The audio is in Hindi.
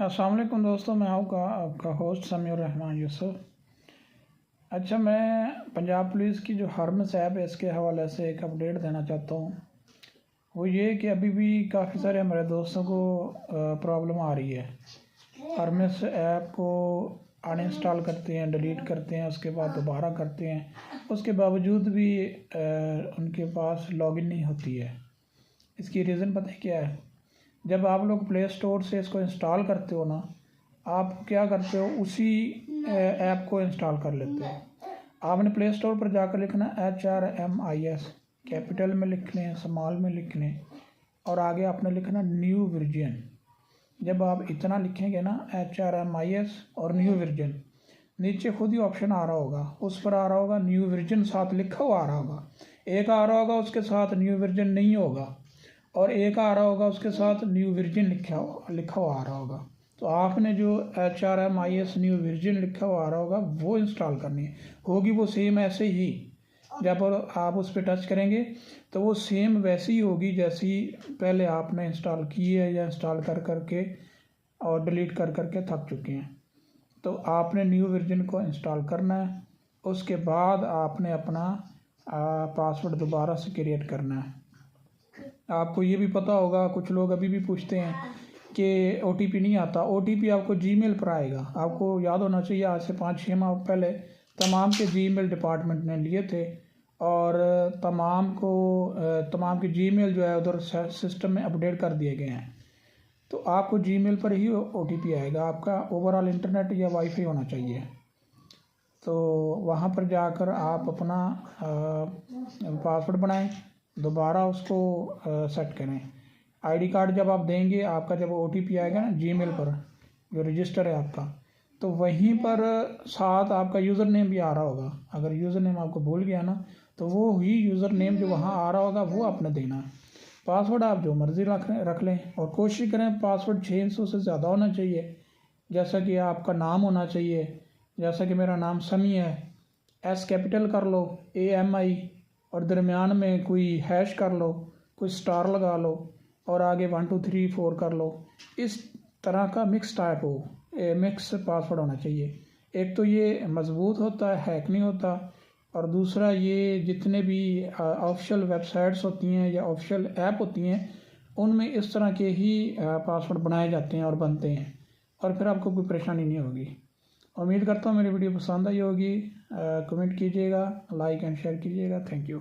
अस्सलाम वालेकुम दोस्तों, मैं आपका होस्ट समीउर रहमान यूसुफ। अच्छा, मैं पंजाब पुलिस की जो हरमस ऐप है इसके हवाले से एक अपडेट देना चाहता हूँ। वो ये कि अभी भी काफ़ी सारे हमारे दोस्तों को प्रॉब्लम आ रही है। हरमस ऐप को अनइंस्टॉल करते हैं, डिलीट करते हैं, उसके बाद दोबारा करते हैं, उसके बावजूद भी उनके पास लॉगिन नहीं होती है। इसकी रीज़न पता है क्या है? जब आप लोग प्ले स्टोर से इसको इंस्टॉल करते हो ना, आप क्या करते हो, उसी ऐप को इंस्टॉल कर लेते हो। आपने प्ले स्टोर पर जाकर लिखना HRMIS, कैपिटल में लिख लें, स्मॉल में लिख लें, और आगे आपने लिखना न्यू वर्जन। जब आप इतना लिखेंगे ना, HRMIS और न्यू वर्जन, नीचे खुद ही ऑप्शन आ रहा होगा, उस पर आ रहा होगा न्यू वर्जन, साथ लिखा हुआ आ रहा होगा। एक आ रहा होगा उसके साथ न्यू वर्जन नहीं होगा, और एक आ रहा होगा उसके साथ न्यू वर्जन लिखा हुआ आ रहा होगा। तो आपने जो HRMIS न्यू वर्जन लिखा हुआ आ रहा होगा वो इंस्टॉल करनी है। होगी वो सेम ऐसे ही, जब आप उस पर टच करेंगे तो वो सेम वैसी ही होगी जैसी पहले आपने इंस्टॉल की है, या इंस्टॉल कर करके और डिलीट कर करके थक चुके हैं। तो आपने न्यू वर्जन को इंस्टॉल करना है, उसके बाद आपने अपना पासवर्ड दोबारा से क्रिएट करना है। आपको ये भी पता होगा, कुछ लोग अभी भी पूछते हैं कि OTP नहीं आता। OTP आपको जीमेल पर आएगा। आपको याद होना चाहिए, आज से 5-6 माह पहले तमाम के जीमेल डिपार्टमेंट ने लिए थे, और तमाम के जीमेल जो है उधर सिस्टम में अपडेट कर दिए गए हैं। तो आपको जीमेल पर ही OTP आएगा। आपका ओवरऑल इंटरनेट या वाईफाई होना चाहिए। तो वहाँ पर जाकर आप अपना पासवर्ड बनाएं, दोबारा उसको सेट करें। ID कार्ड जब आप देंगे, आपका जब OTP आएगा ना जीमेल पर, जो रजिस्टर है आपका, तो वहीं पर साथ आपका यूज़र नेम भी आ रहा होगा। अगर यूज़र नेम आपको भूल गया ना, तो वो ही यूज़र नेम जो वहाँ आ रहा होगा वो आपने देना है। पासवर्ड आप जो मर्ज़ी रख लें, और कोशिश करें पासवर्ड 600 से ज़्यादा होना चाहिए। जैसा कि आपका नाम होना चाहिए, जैसा कि मेरा नाम समी है, S कैपिटल कर लो, AMI, और दरमियान में कोई हैश कर लो, कोई स्टार लगा लो, और आगे 1 2 3 4 कर लो। इस तरह का मिक्स टाइप हो, मिक्स पासवर्ड होना चाहिए। एक तो ये मज़बूत होता है, हैक नहीं होता, और दूसरा ये जितने भी ऑफिशियल वेबसाइट्स होती हैं या ऑफिशियल ऐप होती हैं, उनमें इस तरह के ही पासवर्ड बनाए जाते हैं और बनते हैं, और फिर आपको कोई परेशानी नहीं होगी। उम्मीद करता हूँ मेरी वीडियो पसंद आई होगी। कमेंट कीजिएगा, लाइक एंड शेयर कीजिएगा। Thank you.